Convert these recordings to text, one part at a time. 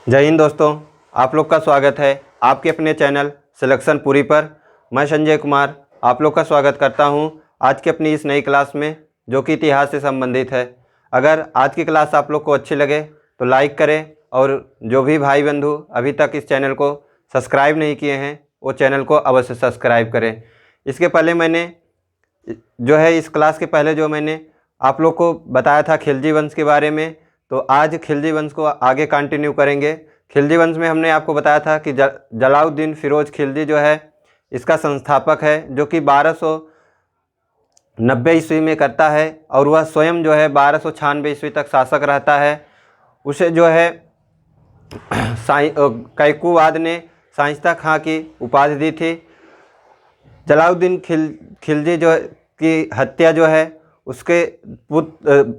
जय हिंद दोस्तों, आप लोग का स्वागत है आपके अपने चैनल सिलेक्शन पूरी पर। मैं संजय कुमार आप लोग का स्वागत करता हूं आज की अपनी इस नई क्लास में, जो कि इतिहास से संबंधित है। अगर आज की क्लास आप लोग को अच्छी लगे तो लाइक करें, और जो भी भाई बंधु अभी तक इस चैनल को सब्सक्राइब नहीं किए हैं वो चैनल को अवश्य सब्सक्राइब करें। इसके पहले मैंने इस क्लास के पहले मैंने आप लोग को बताया था खिलजी वंश के बारे में, तो आज खिलजी वंश को आगे कंटिन्यू करेंगे। खिलजी वंश में हमने आपको बताया था कि जलालुद्दीन फिरोज खिलजी इसका संस्थापक है, जो कि 1290 ईस्वी में करता है, और वह स्वयं 1296 ईस्वी तक शासक रहता है। उसे कैकुवाद ने शाइस्ता खां की उपाधि दी थी। जलालुद्दीन खिलजी की हत्या उसके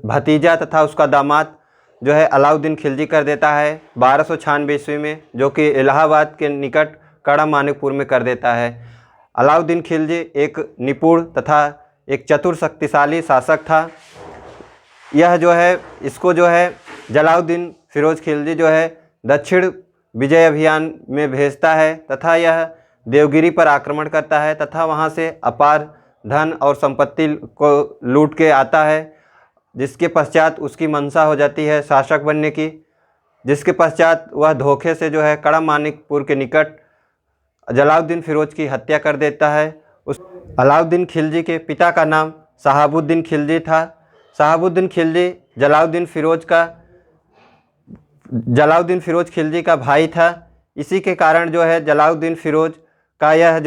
भतीजा तथा उसका दामाद अलाउद्दीन खिलजी कर देता है 1296 ईस्वी में, जो कि इलाहाबाद के निकट कड़ा मानिकपुर में कर देता है। अलाउद्दीन खिलजी एक निपुण तथा एक चतुर शक्तिशाली शासक था। यह इसको जलालुद्दीन फिरोज खिलजी दक्षिण विजय अभियान में भेजता है, तथा यह देवगिरी पर आक्रमण करता है तथा वहाँ से अपार धन और संपत्ति को लूट के आता है, जिसके पश्चात उसकी मंशा हो जाती है शासक बनने की। जिसके पश्चात वह धोखे से कड़ा मानिकपुर के निकट जलालुद्दीन फिरोज की हत्या कर देता है। उस अलाउद्दीन खिलजी के पिता का नाम शहाबुद्दीन खिलजी था। शहाबुद्दीन खिलजी जलालुद्दीन फिरोज खिलजी का भाई था। इसी के कारण जलालुद्दीन फिरोज का यह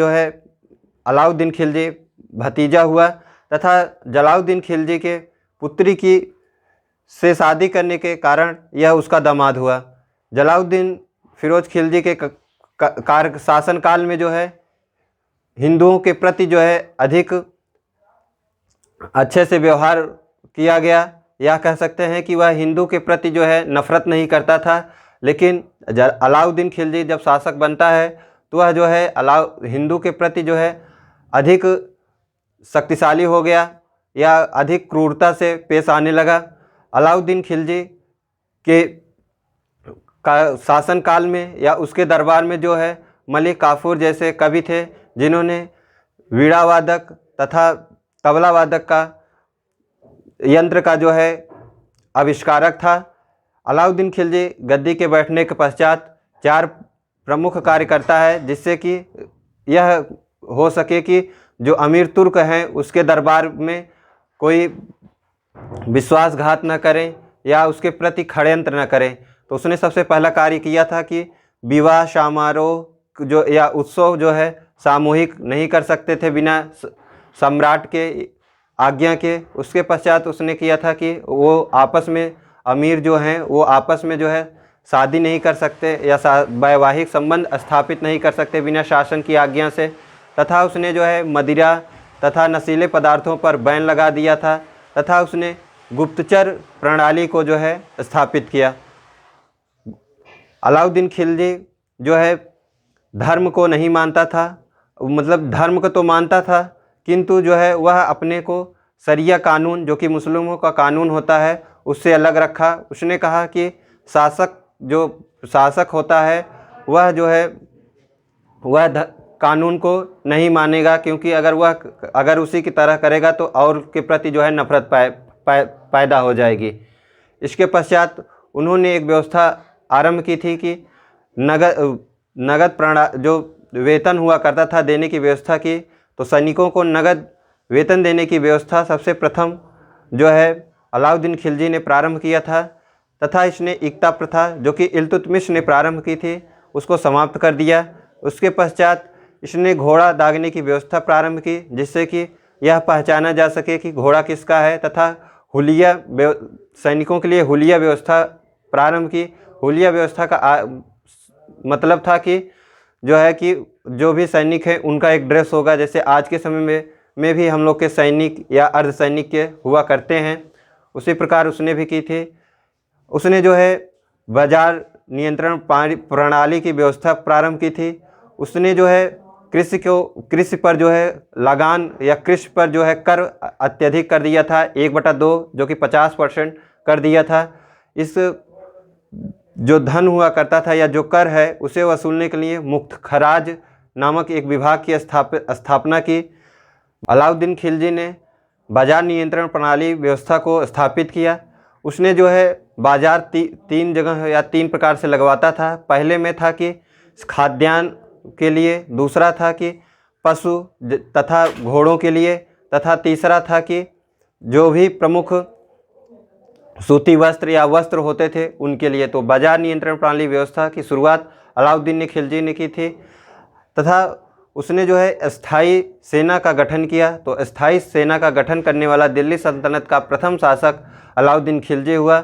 अलाउद्दीन खिलजी भतीजा हुआ, तथा जलालुद्दीन खिलजी के पुत्री से शादी करने के कारण यह उसका दामाद हुआ। जलालुद्दीन फिरोज खिलजी के शासनकाल में हिंदुओं के प्रति अधिक अच्छे से व्यवहार किया गया। यह कह सकते हैं कि वह हिंदू के प्रति नफरत नहीं करता था। लेकिन अलाउद्दीन खिलजी जब शासक बनता है तो वह हिंदू के प्रति अधिक शक्तिशाली हो गया या अधिक क्रूरता से पेश आने लगा। अलाउद्दीन खिलजी के शासनकाल में या उसके दरबार में मलिक काफूर जैसे कवि थे, जिन्होंने वीणावादक तथा तबलावादक का यंत्र का आविष्कारक था। अलाउद्दीन खिलजी गद्दी के बैठने के पश्चात 4 प्रमुख कार्य करता है, जिससे कि यह हो सके कि जो अमीर तुर्क हैं उसके दरबार में कोई विश्वासघात न करें या उसके प्रति षड्यंत्र न करें। तो उसने सबसे पहला कार्य किया था कि विवाह समारोह या उत्सव सामूहिक नहीं कर सकते थे बिना सम्राट के आज्ञा के। उसके पश्चात उसने किया था कि वो आपस में अमीर वो आपस में शादी नहीं कर सकते या वैवाहिक संबंध स्थापित नहीं कर सकते बिना शासन की आज्ञा से। तथा उसने मदिरा तथा नशीले पदार्थों पर बैन लगा दिया था, तथा उसने गुप्तचर प्रणाली को स्थापित किया। अलाउद्दीन खिलजी धर्म को नहीं मानता था, मतलब धर्म को तो मानता था, किंतु वह अपने को शरिया कानून, जो कि मुस्लिमों का कानून होता है, उससे अलग रखा। उसने कहा कि शासक होता है वह कानून को नहीं मानेगा, क्योंकि अगर उसी की तरह करेगा तो और के प्रति नफरत पैदा हो जाएगी। इसके पश्चात उन्होंने एक व्यवस्था आरंभ की थी कि नगद जो वेतन हुआ करता था देने की व्यवस्था की। तो सैनिकों को नगद वेतन देने की व्यवस्था सबसे प्रथम अलाउद्दीन खिलजी ने प्रारंभ किया था, तथा इसने इक्ता प्रथा, जो कि इल्तुतमिश ने प्रारंभ की थी, उसको समाप्त कर दिया। उसके पश्चात इसने घोड़ा दागने की व्यवस्था प्रारंभ की, जिससे कि यह पहचाना जा सके कि घोड़ा किसका है, तथा हुलिया सैनिकों के लिए हुलिया व्यवस्था प्रारंभ की। हुलिया व्यवस्था का मतलब था कि कि जो भी सैनिक है उनका एक ड्रेस होगा, जैसे आज के समय में भी हम लोग के सैनिक या अर्धसैनिक के हुआ करते हैं, उसी प्रकार उसने भी की थी। उसने बाजार नियंत्रण प्रणाली की व्यवस्था प्रारंभ की थी। उसने कृषि पर लगान या कृषि पर कर अत्यधिक कर दिया था, 1/2 जो कि 50% कर दिया था। इस जो धन हुआ करता था या जो कर है उसे वसूलने के लिए मुफ्त खराज नामक एक विभाग की स्थापना की। अलाउद्दीन खिलजी ने बाजार नियंत्रण प्रणाली व्यवस्था को स्थापित किया। उसने जो है बाजार तीन जगह या तीन प्रकार से लगवाता था। पहले में था कि खाद्यान्न के लिए, दूसरा था कि पशु तथा घोड़ों के लिए, तथा तीसरा था कि जो भी प्रमुख सूती वस्त्र या वस्त्र होते थे उनके लिए। तो बाजार नियंत्रण प्रणाली व्यवस्था की शुरुआत अलाउद्दीन खिलजी ने की थी। तथा उसने जो है स्थायी सेना का गठन किया। तो स्थायी सेना का गठन करने वाला दिल्ली सल्तनत का प्रथम शासक अलाउद्दीन खिलजी हुआ।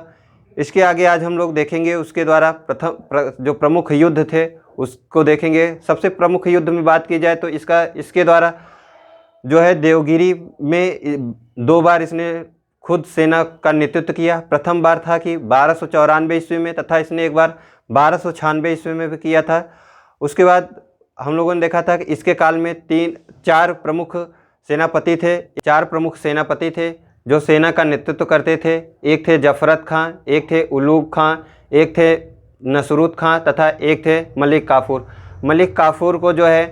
इसके आगे आज हम लोग देखेंगे उसके द्वारा जो प्रमुख युद्ध थे उसको देखेंगे। सबसे प्रमुख युद्ध में बात की जाए तो इसके द्वारा जो है देवगिरी में 2 बार इसने खुद सेना का नेतृत्व किया। प्रथम बार था कि 1294 ईस्वी में, तथा इसने एक बार 1296 ईस्वी में भी किया था। उसके बाद हम लोगों ने देखा था कि इसके काल में 4 प्रमुख सेनापति थे। 4 प्रमुख सेनापति थे जो सेना का नेतृत्व करते थे। एक थे जफरत खां, एक थे उलूग खां, एक थे नसरुत खां तथा एक थे मलिक काफूर। मलिक काफूर को जो है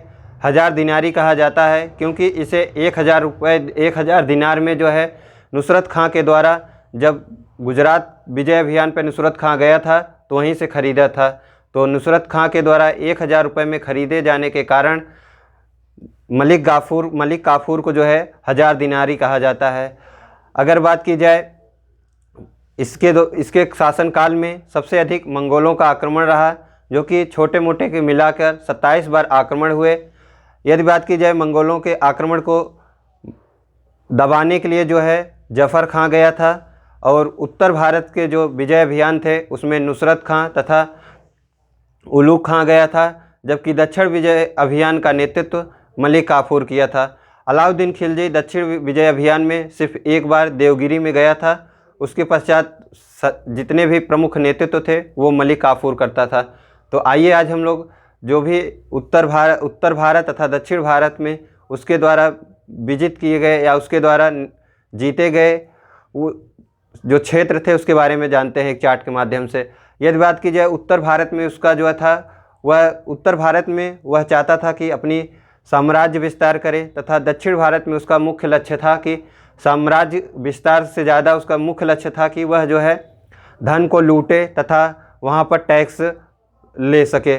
1000 दिनारी कहा जाता है, क्योंकि इसे 1000 रुपये 1000 दिनार में जो है नुसरत खां के द्वारा जब गुजरात विजय अभियान पर नुसरत खां गया था तो वहीं से ख़रीदा था। तो नुसरत खां के द्वारा 1000 रुपये में ख़रीदे जाने के कारण मलिक काफूर को जो है 1000 दिनारी कहा जाता है। अगर बात की जाए इसके शासनकाल में सबसे अधिक मंगोलों का आक्रमण रहा, जो कि छोटे मोटे के मिलाकर 27 बार आक्रमण हुए। यदि बात की जाए मंगोलों के आक्रमण को दबाने के लिए जो है जफ़र खां गया था, और उत्तर भारत के जो विजय अभियान थे उसमें नुसरत खां तथा उलूग खां गया था, जबकि दक्षिण विजय अभियान का नेतृत्व मलिक काफूर किया था। अलाउद्दीन खिलजी दक्षिण विजय अभियान में सिर्फ एक बार देवगिरी में गया था। उसके पश्चात जितने भी प्रमुख नेतृत्व थे वो मलिक काफूर करता था। तो आइए आज हम लोग जो भी उत्तर भारत तथा दक्षिण भारत में उसके द्वारा विजित किए गए या उसके द्वारा जीते गए वो जो क्षेत्र थे उसके बारे में जानते हैं एक चार्ट के माध्यम से। यदि बात की जाए उत्तर भारत में उसका जो था वह उत्तर भारत में वह चाहता था कि अपनी साम्राज्य विस्तार करे, तथा दक्षिण भारत में उसका मुख्य लक्ष्य था कि साम्राज्य विस्तार से ज़्यादा उसका मुख्य लक्ष्य था कि वह जो है धन को लूटे तथा वहाँ पर टैक्स ले सके।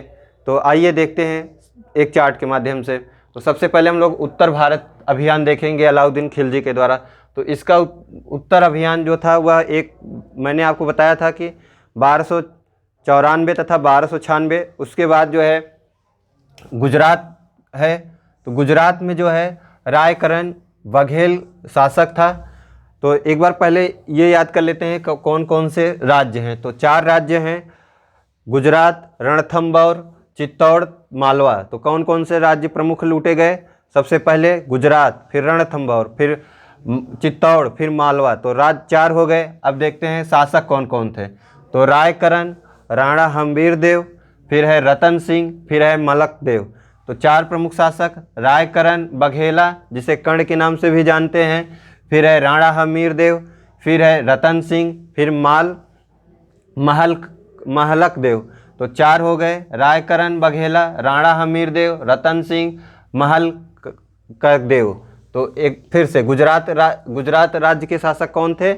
तो आइए देखते हैं एक चार्ट के माध्यम से। तो सबसे पहले हम लोग उत्तर भारत अभियान देखेंगे अलाउद्दीन खिलजी के द्वारा। तो इसका उत्तर अभियान जो था वह एक मैंने आपको बताया था कि 1294 तथा 1296। उसके बाद जो है गुजरात है, तो गुजरात में जो है रायकरण बघेल शासक था। तो एक बार पहले ये याद कर लेते हैं कौन कौन से राज्य हैं। तो 4 राज्य हैं, गुजरात, रणथंभौर, चित्तौड़, मालवा। तो कौन कौन से राज्य प्रमुख लूटे गए? सबसे पहले गुजरात, फिर रणथंभौर, फिर चित्तौड़, फिर मालवा। तो राज्य 4 हो गए। अब देखते हैं शासक कौन कौन थे। तो रायकरण, राणा हम्बीर देव, फिर है रतन सिंह, फिर है मलक देव। तो 4 प्रमुख शासक, रायकरण बघेला जिसे कर्ण के नाम से भी जानते हैं, फिर है राणा हम्बीर देव, फिर है रतन सिंह, फिर महलक देव। तो 4 हो गए, रायकरण बघेला, राणा हम्बीर देव, रतन सिंह, महलक देव। तो एक फिर से गुजरात राज्य के शासक कौन थे?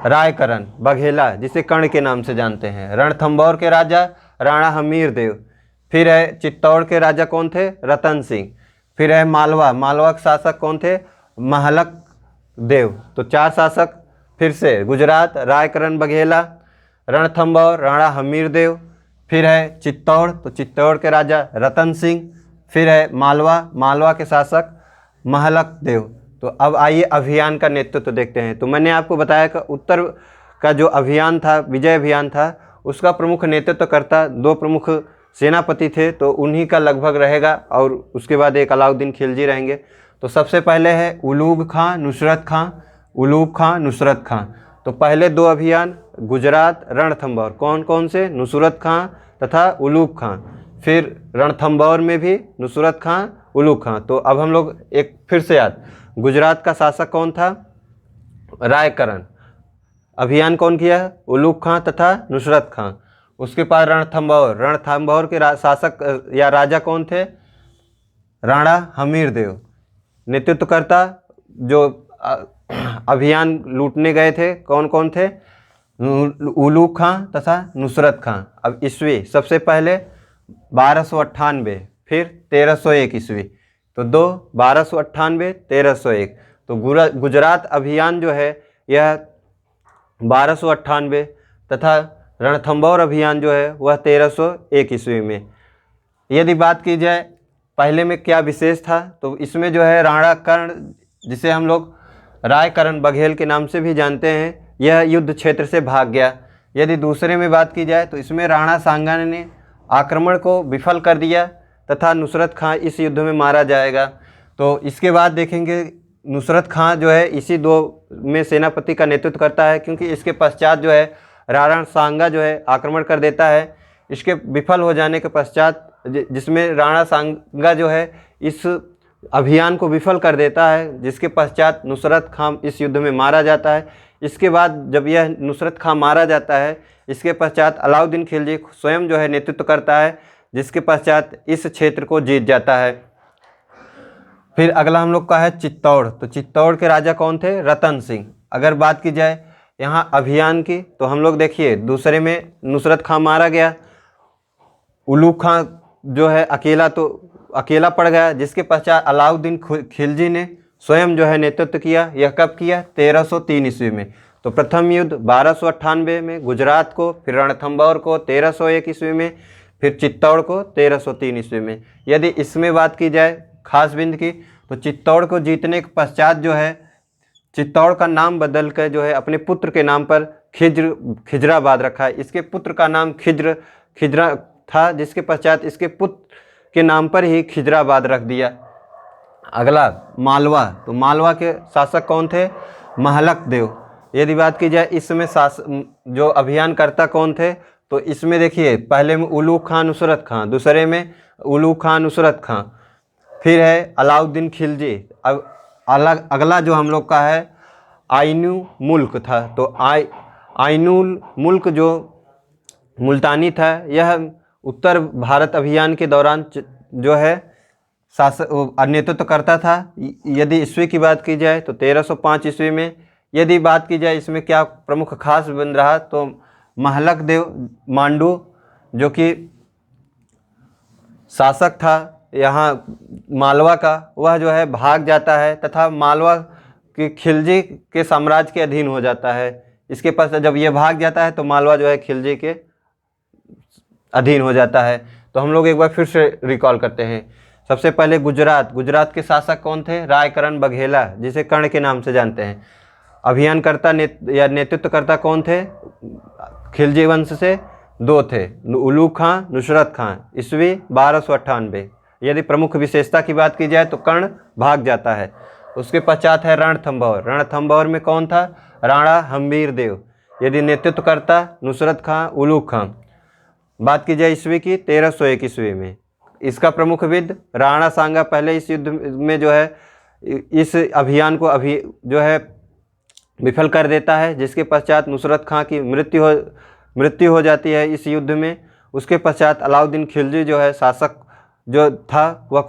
रायकरण बघेला जिसे कर्ण के नाम से जानते हैं। रणथंभौर के राजा राणा हम्बीर देव। फिर है चित्तौड़ के राजा कौन थे? रतन सिंह। फिर है मालवा के शासक कौन थे? महलक देव। तो 4 शासक फिर से गुजरात, रायकरण बघेला, रणथंभौर, राणा हम्बीर देव। फिर है चित्तौड़, तो चित्तौड़ के राजा रतन सिंह। फिर है मालवा के शासक महलक देव। तो अब आइए अभियान का नेतृत्व देखते हैं। तो मैंने आपको बताया कि उत्तर का जो अभियान था, विजय अभियान था, उसका प्रमुख नेतृत्व करता 2 प्रमुख सेनापति थे, तो उन्हीं का लगभग रहेगा, और उसके बाद एक अलाउद्दीन खिलजी रहेंगे। तो सबसे पहले है उलूग खां, नुसरत खां। उलूग खां, नुसरत खां। तो पहले 2 अभियान गुजरात, रणथंभौर। कौन कौन से? नुसरत खां तथा उलूग खां। फिर रणथंभौर में भी नुसरत खां, उलूग खां। तो अब हम लोग एक फिर से याद, गुजरात का शासक कौन था? रायकरण। अभियान कौन किया? उलूग खां तथा नुसरत खां। उसके बाद रणथंभौर। रणथंभौर के शासक या राजा कौन थे? राणा हमीरदेव। नेतृत्वकर्ता जो अभियान लूटने गए थे कौन कौन थे? उलूग खां तथा नुसरत खां। अब ईस्वी सबसे पहले 1298, फिर 1301 ईस्वी। तो 1298 1301। तो गुजरात अभियान जो है यह 1298 तथा रणथंभौर अभियान जो है वह 1301 ईस्वी में। यदि बात की जाए पहले में क्या विशेष था, तो इसमें जो है राणा कर्ण, जिसे हम लोग रायकरण बघेल के नाम से भी जानते हैं, यह युद्ध क्षेत्र से भाग गया। यदि दूसरे में बात की जाए तो इसमें राणा सांगा ने आक्रमण को विफल कर दिया तथा नुसरत खां इस युद्ध में मारा जाएगा। तो इसके बाद देखेंगे नुसरत खां जो है इसी दो में सेनापति का नेतृत्व करता है, क्योंकि इसके पश्चात जो है राणा सांगा जो है आक्रमण कर देता है। इसके विफल हो जाने के पश्चात जिसमें राणा सांगा जो है इस अभियान को विफल कर देता है, जिसके पश्चात नुसरत खां इस युद्ध में मारा जाता है। इसके बाद जब यह नुसरत खां मारा जाता है, इसके पश्चात अलाउद्दीन खिलजी स्वयं जो है नेतृत्व करता है, जिसके पश्चात इस क्षेत्र को जीत जाता है। फिर अगला हम लोग का है चित्तौड़। तो चित्तौड़ के राजा कौन थे? रतन सिंह। अगर बात की जाए यहाँ अभियान की, तो हम लोग देखिए दूसरे में नुसरत खां मारा गया, उलूग खां जो है अकेला पड़ गया, जिसके पश्चात अलाउद्दीन खिलजी ने स्वयं जो है नेतृत्व किया। यह कब किया? 1303 ईस्वी में। तो प्रथम युद्ध 1298 में गुजरात को, फिर रणथंभौर को 1301 ईस्वी में, फिर चित्तौड़ को 1303 ईस्वी में। यदि इसमें बात की जाए खास बिंद की, तो चित्तौड़ को जीतने के पश्चात जो है चित्तौड़ का नाम बदल कर जो है अपने पुत्र के नाम पर खिजराबाद रखा है। इसके पुत्र का नाम खिजरा था, जिसके पश्चात इसके पुत्र के नाम पर ही खिजराबाद रख दिया। अगला मालवा। तो मालवा के शासक कौन थे? महलक देव। यदि बात की जाए इसमें जो अभियानकर्ता कौन थे, तो इसमें देखिए पहले में उलूग खां नुसरत खां, दूसरे में उलूग खां नुसरत खां, फिर है अलाउद्दीन खिलजी। अब अगला जो हम लोग का है आइनू मुल्क था। तो आइनुल मुल्क जो मुल्तानी था, यह उत्तर भारत अभियान के दौरान जो है नेतृत्व करता था। यदि ईस्वी की बात की जाए तो 1305 ईस्वी में। यदि बात की जाए इसमें क्या प्रमुख खास बन रहा, तो महलक देव मांडू जो कि शासक था यहाँ मालवा का, वह जो है भाग जाता है तथा मालवा के खिलजी के साम्राज्य के अधीन हो जाता है। इसके पास जब ये भाग जाता है तो मालवा जो है खिलजी के अधीन हो जाता है। तो हम लोग एक बार फिर से रिकॉल करते हैं। सबसे पहले गुजरात के शासक कौन थे? रायकरण बघेला, जिसे कर्ण के नाम से जानते हैं। अभियानकर्ता या नेतृत्वकर्ता कौन थे? खिलजी वंश से दो थे, उलूग खां, नुसरत खां। ईस्वी 1298। यदि प्रमुख विशेषता की बात की जाए तो कर्ण भाग जाता है। उसके पश्चात है रणथंभौर। रणथंभौर में कौन था? राणा हमीरदेव। यदि नेतृत्वकर्ता नुसरत खां, उलूग खां। बात की जाए ईस्वी की 1301 ईस्वी में। इसका प्रमुख विद राणा सांगा पहले इस युद्ध में जो है इस अभियान को जो है विफल कर देता है, जिसके पश्चात नुसरत खां की मृत्यु हो जाती है इस युद्ध में। उसके पश्चात अलाउद्दीन खिलजी जो है शासक जो था वह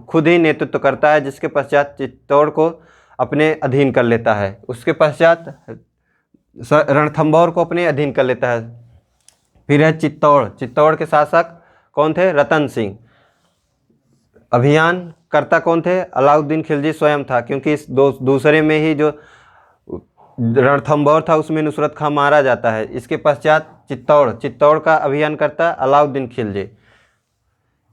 खुद ही नेतृत्व करता है, जिसके पश्चात चित्तौड़ को अपने अधीन कर लेता है। उसके पश्चात रणथंभौर को अपने अधीन कर लेता है। फिर है चित्तौड़ के शासक कौन थे? रतन सिंह। अभियान करता कौन थे? अलाउद्दीन खिलजी स्वयं था, क्योंकि इस दूसरे में ही जो रणथंभौर था उसमें नुसरत खां मारा जाता है। इसके पश्चात चित्तौड़ का अभियान करता अलाउद्दीन खिलजी।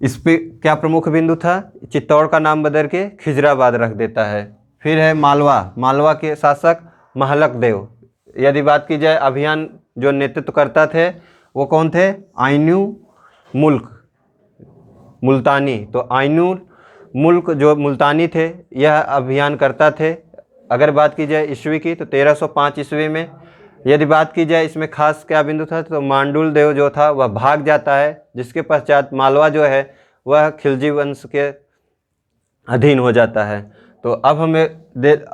इस पे क्या प्रमुख बिंदु था? चित्तौड़ का नाम बदल के खिजराबाद रख देता है। फिर है मालवा के शासक महलक देव। यदि बात की जाए अभियान जो नेतृत्व करता थे वो कौन थे? आइनू मुल्क मुल्तानी। तो आइनू मुल्क जो मुल्तानी थे यह अभियान करता थे। अगर बात की जाए ईस्वी की तो 1305 ईस्वी में। यदि बात की जाए इसमें खास क्या बिंदु था, तो मांडुल देव जो था वह भाग जाता है, जिसके पश्चात मालवा जो है वह खिलजी वंश के अधीन हो जाता है। तो अब हमें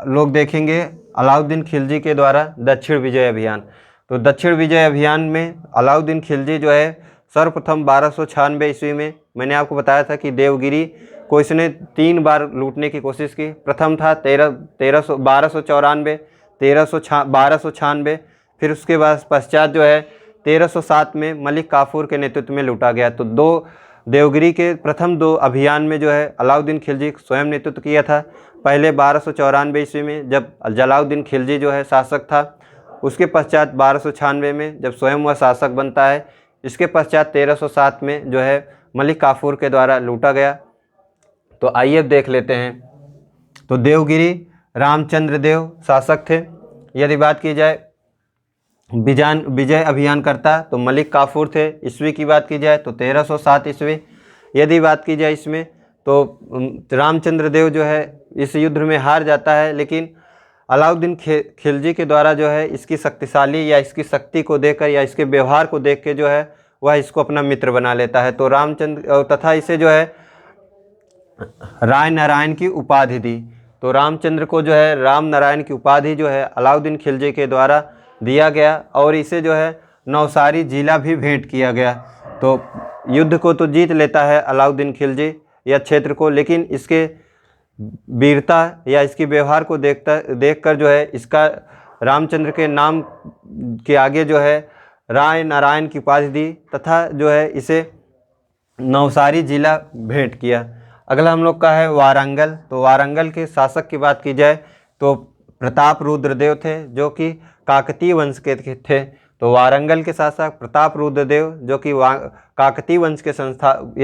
लोग देखेंगे अलाउद्दीन खिलजी के द्वारा दक्षिण विजय अभियान। तो दक्षिण विजय अभियान में अलाउद्दीन खिलजी जो है सर्वप्रथम 1296 ईस्वी में, मैंने आपको बताया था कि देवगिरी को इसने 3 बार लूटने की कोशिश की। प्रथम था 1294, 1296, फिर उसके बाद पश्चात जो है 1307 में मलिक काफूर के नेतृत्व में लूटा गया। तो देवगिरी के प्रथम 2 अभियान में जो है अलाउद्दीन खिलजी स्वयं नेतृत्व किया था। पहले 1294 ईस्वी में जब जलालुद्दीन खिलजी जो है शासक था, उसके पश्चात 1296 में जब स्वयं वह शासक बनता है, इसके पश्चात 1307 में जो है मलिक काफूर के द्वारा लूटा गया। तो आइए अब देख लेते हैं। तो देवगिरी रामचंद्र देव शासक थे। यदि बात की जाए विजय अभियान करता तो मलिक काफूर थे। ईस्वी की बात की जाए तो 1307 ईस्वी। यदि बात की जाए इसमें तो रामचंद्र देव जो है इस युद्ध में हार जाता है, लेकिन अलाउद्दीन खिलजी के द्वारा जो है इसकी शक्तिशाली या इसकी शक्ति को देखकर या इसके व्यवहार को देख के जो है वह इसको अपना मित्र बना लेता है। तो रामचंद्र तथा इसे जो है राय नारायण की उपाधि दी। तो रामचंद्र को जो है राम नारायण की उपाधि जो है अलाउद्दीन खिलजी के द्वारा दिया गया और इसे जो है नवसारी जिला भी भेंट किया गया। तो युद्ध को तो जीत लेता है अलाउद्दीन खिलजी या क्षेत्र को, लेकिन इसके वीरता या इसकी व्यवहार को देखकर जो है इसका रामचंद्र के नाम के आगे जो है राय नारायण की उपाधि दी तथा जो है इसे नवसारी जिला भेंट किया। अगला हम लोग का है वारंगल। तो वारंगल के शासक की बात की जाए तो प्रताप रुद्रदेव थे, जो कि काकतीय वंश के थे। तो वारंगल के शासक प्रताप रुद्रदेव जो कि काकतीय वंश के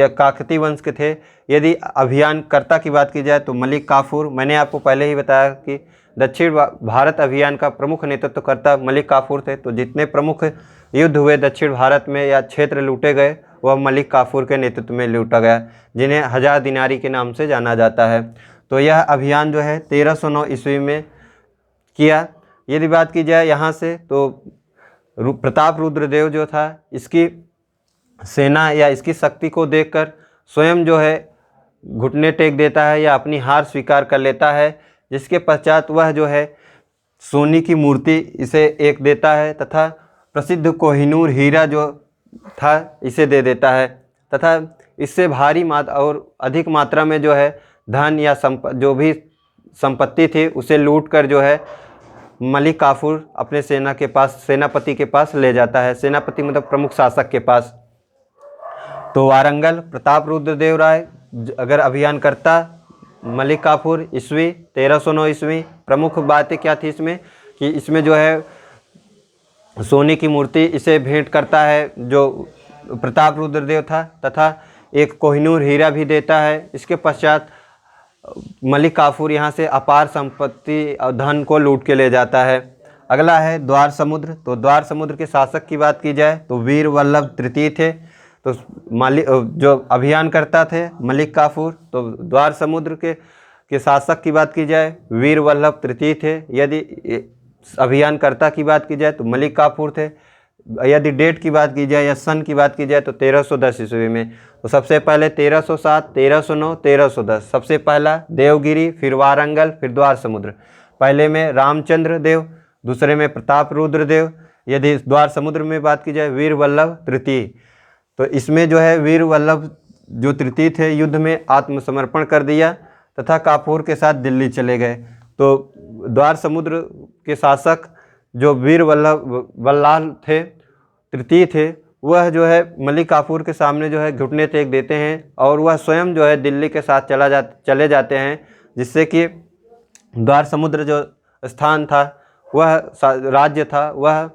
काकतीय वंश के थे। यदि अभियानकर्ता की बात की जाए तो मलिक काफूर, मैंने आपको पहले ही बताया कि दक्षिण भारत अभियान का प्रमुख नेतृत्वकर्ता मलिक काफूर थे। तो जितने प्रमुख युद्ध हुए दक्षिण भारत में या क्षेत्र लूटे गए वह मलिक काफूर के नेतृत्व में लूटा गया, जिन्हें 1000 दिनारी के नाम से जाना जाता है। तो यह अभियान जो है 1309 ईस्वी में किया। यदि बात की जाए यहाँ से तो प्रताप रुद्रदेव जो था इसकी सेना या इसकी शक्ति को देखकर स्वयं जो है घुटने टेक देता है या अपनी हार स्वीकार कर लेता है, जिसके पश्चात वह जो है सोने की मूर्ति इसे एक देता है तथा प्रसिद्ध कोहिनूर हीरा जो था इसे दे देता है तथा इससे भारी मात्रा और अधिक मात्रा में जो है धन या जो भी संपत्ति थी उसे लूट कर जो है मलिक काफूर अपने सेनापति के पास ले जाता है। सेनापति मतलब प्रमुख शासक के पास। तो वारंगल प्रताप रुद्रदेव राय अगर अभियान करता मलिक काफूर ईस्वी 1309 ईस्वी। प्रमुख बातें क्या थी इसमें कि इसमें जो है सोने की मूर्ति इसे भेंट करता है जो प्रताप रुद्रदेव था तथा एक कोहिनूर हीरा भी देता है। इसके पश्चात मलिक काफूर यहाँ से अपार संपत्ति और धन को लूट के ले जाता है। अगला है द्वार समुद्र। तो द्वार समुद्र के शासक की बात की जाए तो वीर वल्लभ तृतीय थे। तो जो अभियान करता थे मलिक काफूर। तो द्वार समुद्र के शासक की बात की जाए वीर वल्लभ तृतीय थे। यदि अभियानकर्ता की बात की जाए तो मलिक काफूर थे। यदि डेट की बात की जाए या सन की बात की जाए तो 1310 ईस्वी में। तो सबसे पहले 1307, 1309, 1310। सबसे पहला देवगिरी, फिर वारंगल, फिर द्वार समुद्र। पहले में रामचंद्र देव, दूसरे में प्रताप रुद्रदेव। यदि द्वार समुद्र में बात की जाए वीर वल्लभ तृतीय। तो इसमें जो है वीर वल्लभ जो तृतीय थे युद्ध में आत्मसमर्पण कर दिया तथा काफूर के साथ दिल्ली चले गए। तो द्वार समुद्र के शासक जो वीर वल्लाल थे तृतीय थे, वह जो है मलिक काफूर के सामने जो है घुटने टेक देते हैं और वह स्वयं जो है दिल्ली के साथ चले जाते हैं, जिससे कि द्वार समुद्र जो स्थान था वह राज्य था वह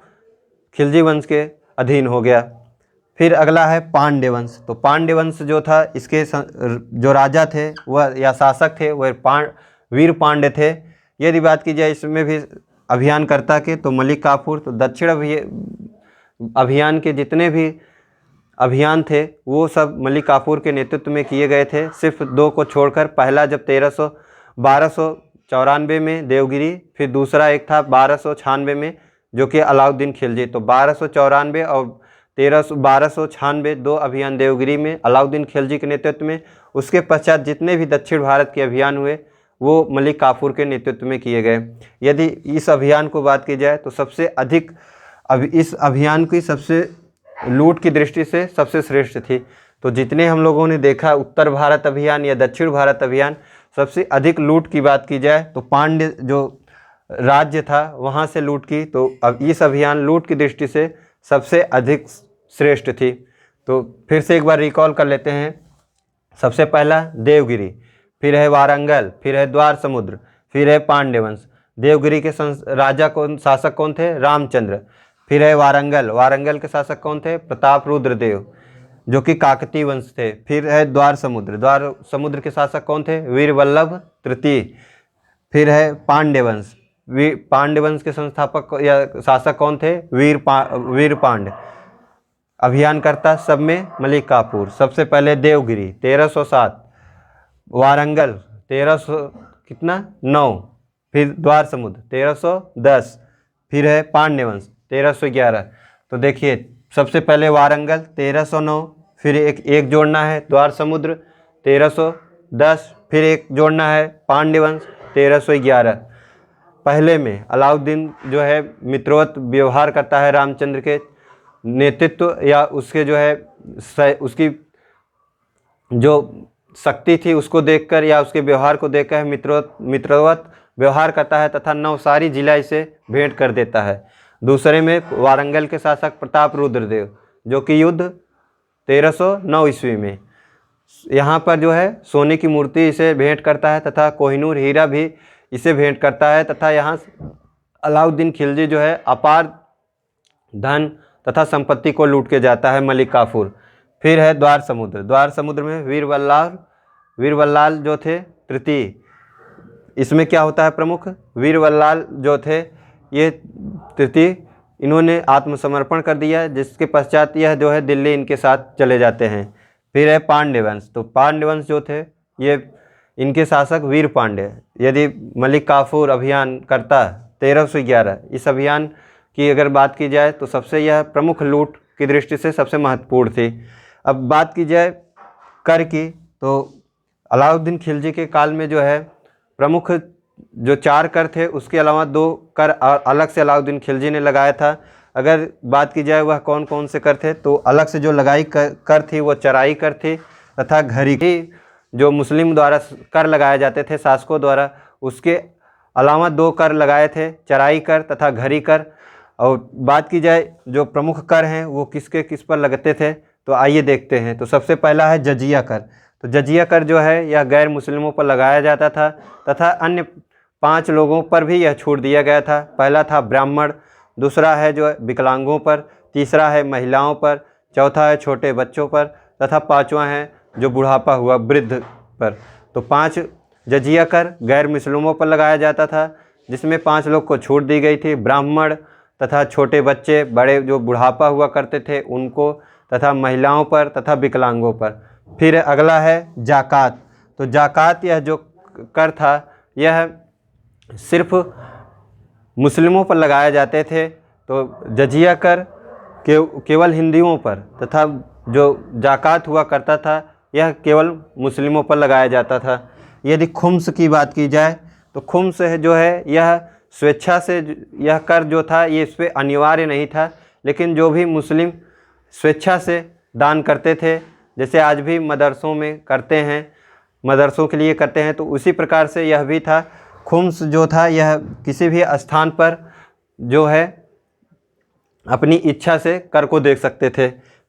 खिलजी वंश के अधीन हो गया। फिर अगला है पांड्य वंश। तो पांड्य वंश जो था इसके जो राजा थे वह या शासक थे वह वीर पांड्य थे। यदि बात की जाए इसमें भी अभियानकर्ता के तो मलिक काफूर। तो दक्षिण अभियान के जितने भी अभियान थे वो सब मलिक काफूर के नेतृत्व में किए गए थे, सिर्फ 2 को छोड़कर। पहला जब 1294 में देवगिरी, फिर दूसरा एक था 1296 में जो कि अलाउद्दीन खिलजी। तो 1294 और 1296 2 अभियान देवगिरी में अलाउद्दीन खिलजी के नेतृत्व में। उसके पश्चात जितने भी दक्षिण भारत के अभियान हुए वो मलिक काफूर के नेतृत्व में किए गए। यदि इस अभियान को बात की जाए तो सबसे अधिक अब इस अभियान की सबसे लूट की दृष्टि से सबसे श्रेष्ठ थी। तो जितने हम लोगों ने देखा उत्तर भारत अभियान या दक्षिण भारत अभियान, सबसे अधिक लूट की बात की जाए तो पांड्य जो राज्य था वहाँ से लूट की। तो अब इस अभियान लूट की दृष्टि से सबसे अधिक श्रेष्ठ थी। तो फिर से एक बार रिकॉल कर लेते हैं। सबसे पहला देवगिरी, फिर है वारंगल, फिर है द्वार समुद्र, फिर है पांड्य वंश। देवगिरी के राजा कौन, शासक कौन थे? रामचंद्र। फिर है वारंगल, वारंगल के शासक कौन थे? प्रताप रुद्र देव जो कि काकतीय वंश थे। फिर है द्वार समुद्र, द्वार समुद्र के शासक कौन थे? वीरवल्लभ तृतीय। फिर है पांड्य वंश, पांड्य वंश के संस्थापक या शासक कौन थे? वीर पांड्य। अभियानकर्ता सब में मलिक काफूर। सबसे पहले देवगिरी 1307, वारंगल 1300 कितना 9, फिर द्वार समुद्र 1310, फिर है पांड्य वंश 1311। तो देखिए सबसे पहले वारंगल 1309, फिर एक जोड़ना है द्वार समुद्र 1310, फिर एक जोड़ना है पांड्य वंश 1311। पहले में अलाउद्दीन जो है मित्रवत व्यवहार करता है रामचंद्र के नेतृत्व या उसके जो है उसकी जो शक्ति थी उसको देखकर या उसके व्यवहार को देखकर मित्रवत व्यवहार करता है तथा नवसारी जिला इसे भेंट कर देता है। दूसरे में वारंगल के शासक प्रताप रुद्रदेव जो कि युद्ध 1309 ईस्वी में यहाँ पर जो है सोने की मूर्ति इसे भेंट करता है तथा कोहिनूर हीरा भी इसे भेंट करता है तथा यहाँ अलाउद्दीन खिलजी जो है अपार धन तथा संपत्ति को लूट के जाता है मलिक काफूर। फिर है द्वार समुद्र, द्वार समुद्र में वीरवल्लाल जो थे तृतीय। इसमें क्या होता है प्रमुख? वीरवल्लाल जो थे ये तृतीय, इन्होंने आत्मसमर्पण कर दिया जिसके पश्चात यह जो है दिल्ली इनके साथ चले जाते हैं। फिर है पांड्य वंश, तो पांड्य वंश जो थे ये इनके शासक वीर पांड्य। यदि मलिक काफूर अभियान करता 1311, इस अभियान की अगर बात की जाए तो सबसे यह प्रमुख लूट की दृष्टि से सबसे महत्वपूर्ण थी। अब बात की जाए कर की, तो अलाउद्दीन खिलजी के काल में जो है प्रमुख जो 4 कर थे उसके अलावा 2 कर अलग से अलाउद्दीन खिलजी ने लगाया था। अगर बात की जाए वह कौन कौन से कर थे, तो अलग से जो लगाई कर थी वो चराई कर थी तथा घरी की जो मुस्लिम द्वारा कर लगाए जाते थे शासकों द्वारा, उसके अलावा 2 कर लगाए थे, चराई कर तथा घरी कर। और बात की जाए जो प्रमुख कर हैं वो किसके किस पर लगते थे, तो आइए देखते हैं। तो सबसे पहला है जजिया कर। तो जजिया कर जो है यह गैर मुस्लिमों पर लगाया जाता था तथा अन्य 5 लोगों पर भी यह छूट दिया गया था। पहला था ब्राह्मण, दूसरा है जो विकलांगों पर, तीसरा है महिलाओं पर, चौथा है छोटे बच्चों पर तथा 5वां है जो बुढ़ापा हुआ वृद्ध पर। तो 5 जजिया कर गैर मुस्लिमों पर लगाया जाता था जिसमें 5 लोग को छूट दी गई थी, ब्राह्मण तथा छोटे बच्चे, बड़े जो बुढ़ापा हुआ करते थे उनको, तथा महिलाओं पर तथा विकलांगों पर। फिर अगला है जाकात। तो जाकात यह जो कर था यह सिर्फ मुस्लिमों पर लगाए जाते थे। तो जजिया कर केवल हिंदुओं पर तथा जो जाकात हुआ करता था यह केवल मुस्लिमों पर लगाया जाता था। यदि खुम्स की बात की जाए तो खुम्स जो है यह स्वेच्छा से, यह कर जो था ये इस पर अनिवार्य नहीं था, लेकिन जो भी मुस्लिम स्वेच्छा से दान करते थे, जैसे आज भी मदरसों में करते हैं, मदरसों के लिए करते हैं, तो उसी प्रकार से यह भी था। खुम्स जो था यह किसी भी स्थान पर जो है अपनी इच्छा से कर को दे सकते थे।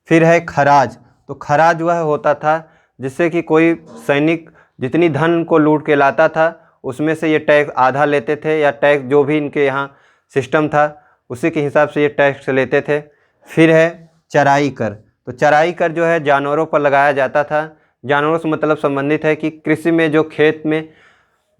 फिर है खराज। तो खराज वह होता था जिससे कि कोई सैनिक जितनी धन को लूट के लाता था उसमें से ये टैक्स आधा लेते थे, या टैक्स जो भी इनके यहाँ सिस्टम था उसी के हिसाब से ये टैक्स लेते थे। फिर है चराई कर। तो चराई कर जो है जानवरों पर लगाया जाता था। जानवरों से मतलब संबंधित है कि कृषि में जो खेत में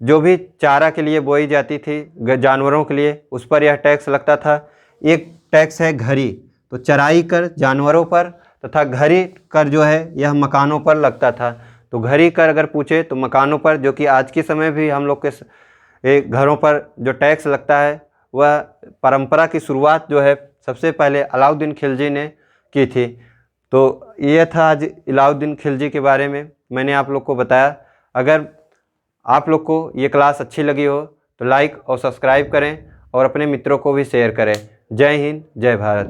जो भी चारा के लिए बोई जाती थी जानवरों के लिए, उस पर यह टैक्स लगता था। एक टैक्स है घरी। तो चराई कर जानवरों पर तथा घरी कर जो है यह मकानों पर लगता था। तो घरी कर अगर पूछे तो मकानों पर, जो कि आज के समय भी हम लोग के घरों पर जो टैक्स लगता है वह परंपरा की शुरुआत जो है सबसे पहले अलाउद्दीन खिलजी ने की थी। तो ये था आज अलाउद्दीन खिलजी के बारे में मैंने आप लोग को बताया। अगर आप लोग को ये क्लास अच्छी लगी हो तो लाइक और सब्सक्राइब करें और अपने मित्रों को भी शेयर करें। जय हिंद, जय भारत।